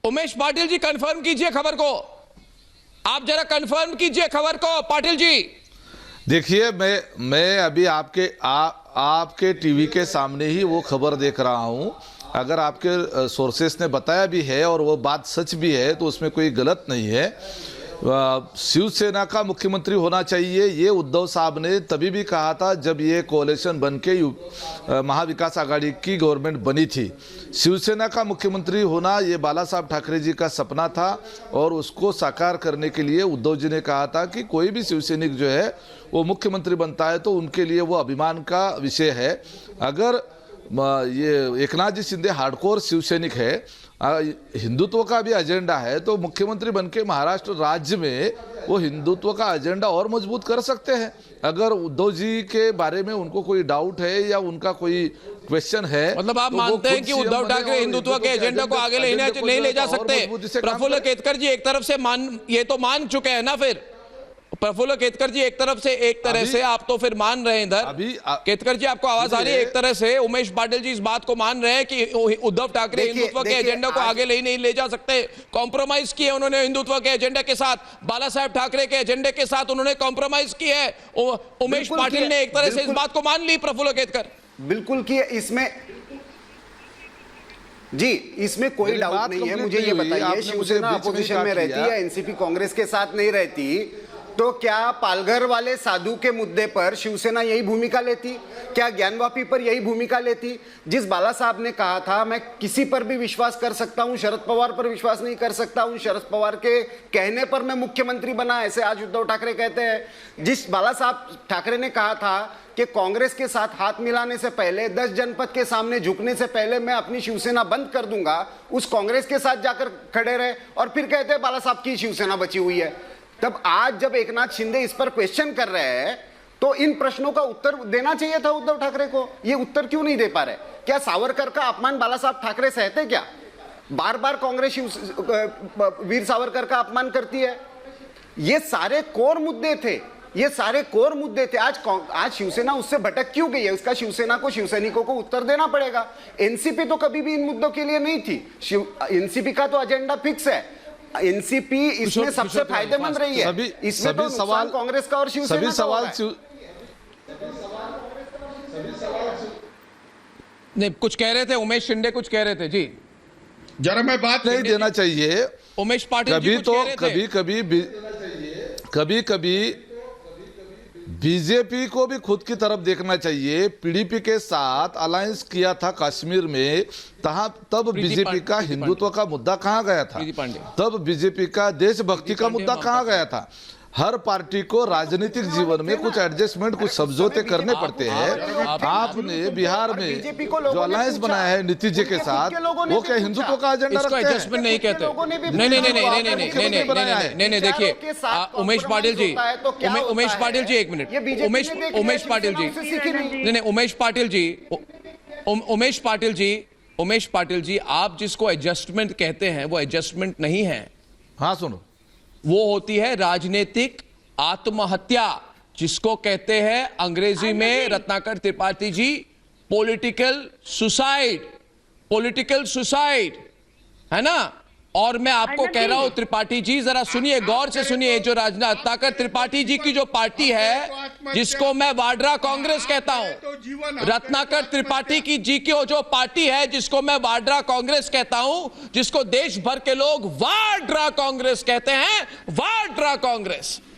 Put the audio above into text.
Umesh Patil ji confirm कीजिए खबर को, आप जरा कंफर्म कीजिए खबर को पाटिल जी। देखिए मैं अभी आपके टीवी के सामने ही वो खबर देख रहा हूं। अगर आपके सोर्सेस ने बताया भी है और वो बात सच भी है तो उसमें कोई गलत नहीं है। शिवसेना का मुख्यमंत्री होना चाहिए, ये उद्धव साहब ने तभी भी कहा था जब ये कोalition बन के महाविकास आघाड़ी की गवर्नमेंट बनी थी। शिवसेना का मुख्यमंत्री होना ये बाला साहब ठाकरे जी का सपना था और उसको साकार करने के लिए उद्धव जी ने कहा था कि कोई भी शिवसैनिक जो है वो मुख्यमंत्री बनता है तो उनके लिए वो अभिमान का विषय है। अगर ये एकनाथ जी शिंदे हार्डकोर शिवसैनिक है, हिंदुत्व का भी एजेंडा है, तो मुख्यमंत्री बनके महाराष्ट्र राज्य में वो हिंदुत्व का एजेंडा और मजबूत कर सकते हैं। अगर उद्धव जी के बारे में उनको कोई डाउट है या उनका कोई क्वेश्चन है, मतलब आप तो मानते हैं कि उद्धव ठाकरे हिंदुत्व के एजेंडा को आगे नहीं ले जा सकते। प्रफुल्ल केतकर जी एक तरफ से ये तो मान चुके हैं ना, फिर प्रफुल्ल केतकर जी एक तरह से आप तो फिर मान रहे हैं इधर। केतकर जी आपको आवाज आ रही है? एक तरह से उमेश पाटिल जी इस बात को मान रहे हैं कि उद्धव ठाकरे हिंदुत्व के एजेंडा को आगे नहीं ले जा सकते। कॉम्प्रोमाइज किए उन्होंने हिंदुत्व के एजेंडा के साथ, बाला साहब ठाकरे के एजेंडे के साथ उन्होंने कॉम्प्रोमाइज किया है। उमेश पाटिल ने एक तरह से इस बात को मान ली। प्रफुल्ल केतकर बिल्कुल किए, इसमें कोई डाउट नहीं है। मुझे ये बताइए, शिवसेना अपोजिशन में रहती है, एनसीपी कांग्रेस के साथ नहीं रहती, तो क्या पालघर वाले साधु के मुद्दे पर शिवसेना यही भूमिका लेती? क्या ज्ञानवापी पर यही भूमिका लेती? जिस बाला साहब ने कहा था मैं किसी पर भी विश्वास कर सकता हूं, शरद पवार पर विश्वास नहीं कर सकता हूं, शरद पवार के कहने पर मैं मुख्यमंत्री बना, ऐसे आज उद्धव ठाकरे कहते हैं। जिस बाला साहब ठाकरे ने कहा था कि कांग्रेस के साथ हाथ मिलाने से पहले, 10 जनपद के सामने झुकने से पहले मैं अपनी शिवसेना बंद कर दूंगा, उस कांग्रेस के साथ जाकर खड़े रहे और फिर कहते हैं बाला साहब की शिवसेना बची हुई है। तब आज जब एकनाथ शिंदे इस पर क्वेश्चन कर रहे हैं तो इन प्रश्नों का उत्तर देना चाहिए था उद्धव ठाकरे को। ये उत्तर क्यों नहीं दे पा रहे? क्या सावरकर का अपमान बाला साहब ठाकरे सहते? क्या बार बार कांग्रेस वीर सावरकर का अपमान करती है? ये सारे कोर मुद्दे थे, ये सारे कोर मुद्दे थे। आज शिवसेना उससे भटक क्यों गई है? उसका शिवसेना को, शिवसैनिकों को उत्तर देना पड़ेगा। एनसीपी तो कभी भी इन मुद्दों के लिए नहीं थी। एनसीपी का तो एजेंडा फिक्स है। एनसीपी इसमें सबसे फायदेमंद रही है। इसमें तो सवाल कांग्रेस का और शिवसेना का नहीं, कुछ कह रहे थे उमेश शिंदे, कुछ कह रहे थे जी। जरा मैं बात नहीं देना चाहिए उमेश पाटिल जी कुछ कह रहे थे। कभी बीजेपी को भी खुद की तरफ देखना चाहिए। पीडीपी के साथ अलायंस किया था कश्मीर में, तब बीजेपी का हिंदुत्व का मुद्दा कहां गया था? तब बीजेपी का देशभक्ति का मुद्दा कहां गया था? हर पार्टी को राजनीतिक जीवन में कुछ एडजस्टमेंट, कुछ समझौते करने पड़ते हैं। आपने बिहार में जो अलायंस बनाया है नीतीश जी के साथ, वो क्या हिंदुत्व का एजेंडा रखते हैं? एडजस्टमेंट नहीं कहते। नहीं, देखिए उमेश पाटिल जी, उमेश पाटिल जी एक मिनट, उमेश पाटिल जी, नहीं उमेश पाटिल जी, आप जिसको एडजस्टमेंट कहते हैं वो एडजस्टमेंट नहीं है। हाँ सुनो, वो होती है राजनीतिक आत्महत्या, जिसको कहते हैं अंग्रेजी में रत्नाकर त्रिपाठी जी पॉलिटिकल सुसाइड, है ना। और मैं आपको कह रहा हूं त्रिपाठी जी, जरा सुनिए, गौर से सुनिए। जो रत्नाकर त्रिपाठी जी की जो पार्टी है, जिसको मैं वाड्रा कांग्रेस कहता हूं, रत्नाकर त्रिपाठी की जी की जो पार्टी है जिसको मैं वाड्रा कांग्रेस कहता हूं, जिसको देश भर के लोग वाड्रा कांग्रेस कहते हैं, वाड्रा कांग्रेस,